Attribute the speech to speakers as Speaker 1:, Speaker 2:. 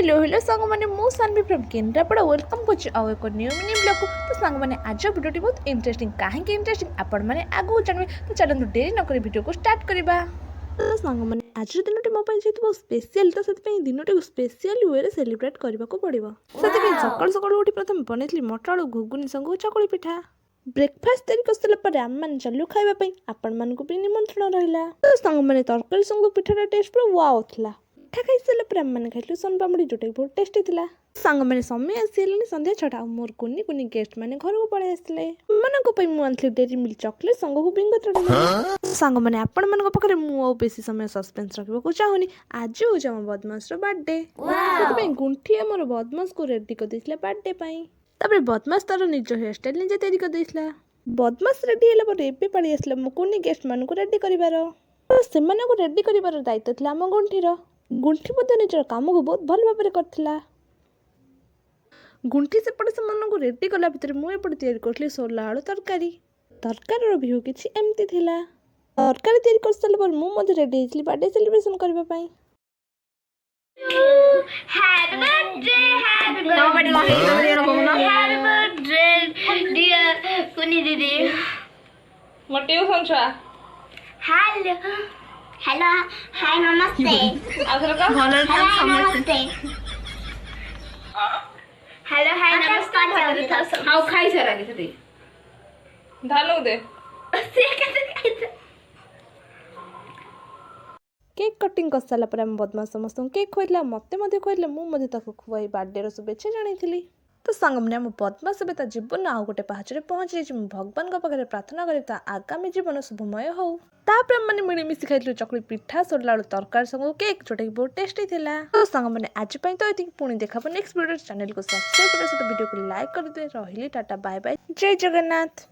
Speaker 1: Hello सांग मैंने मु सानवी फ्रॉम केन्द्रापड़ा वेलकम कर आउ एक न्यू मिनी ब्लॉग को। तो सांग मैंने आज वीडियोटी बहुत इंटरेस्टिंग कहीं इंटरेस्टिंग आपण मैंने आगू जानवे। तो चलते डेरी नक वीडियो को स्टार्ट करवा। तो सांग मैंने आज दिन मो जेहतु बहुत स्पेशल तो से दिन स्पेशल वे रे सेलिब्रेट करने को पड़ो। सकाल सकाल उठी प्रथम बनई मटर आलू घुगुनी संग चकुली पिठा ब्रेकफास्ट तैयारी कर आम मैंने चलू खावाई आपण मानक भी निमंत्रण रहा। तो सांग मैंने तरकारी संग पिठार टेस्ट पूरा वाओ था। पिठा खाई सारे आम मैंने खाइलु सन पामुड़ी जोटा बहुत टेस्टी था। सांग मैंने समय आसी संध्या 6टा मोर कुनी कुनी गेस्ट मैंने घर को पड़े आसले मुझे डेरी मिल्क चॉकलेट संग को बिंगो तोड़ सांग मैंने आपण मान पाखे मुझे बेसी समय सस्पेंस रखा चाहूनी। आज हूँ आम बदमाश बर्थडे से गुंठी आमर बदमाश को रेडी कर बर्थडे तापर बदमाश तार निज हेयर स्टाइल निजे तैयारी कर देइछला। बदमाश रेडी होला पर एबे पड़ी आसला मो कुनी गेस्ट मानक रेडी करिवार। से रेडी करिवार दायित्व था आम गुंठीर। गुंठी निजर काम को बहुत भल भाव करथिला। गुंठी सेपटे से मन को रेडी कला भितर मुझे तैयारी करी सोला आलू तरकारी। तरकार भ्यू किसी एमती थिला। तरकारी तैयारी कर सारा पर मुझे रेडी होइछली बर्थडे सेलिब्रेशन करबा पई।
Speaker 2: Happy birthday, happy birthday, dear Kuni didi.
Speaker 3: मोटे संशा
Speaker 2: Hello, hello, hi, namaste.
Speaker 3: आखिर का
Speaker 2: Hello, hi, namaste. Hello, hi, namaste.
Speaker 3: How खाई से रागी थी धानो दे
Speaker 1: केक कटिंग कर सारा पर बदमाश समस्त केक खुआला मत खुआला मुझे खुआई बर्थडे शुभेच्छा जन। तो सांग मैंने आम बदमाश ए जीवन आउ गोटे पहाचे पहुंची जाइए भगवान पाखे प्रार्थना करी आगामी जीवन शुभमय हो। तापर मैंने मिलमिशि खाई चकुली पिठा सोला आलू तरकारी संग केक जोटा कि बहुत टेस्टी था। तो सांग मैंने आज तो ये पुणी देखा नेक्स्ट वीडियो चैनल को सब्सक्राइब कर वीडियो को लाइक कर दे रही टाटा बाय बाय जय जगन्नाथ।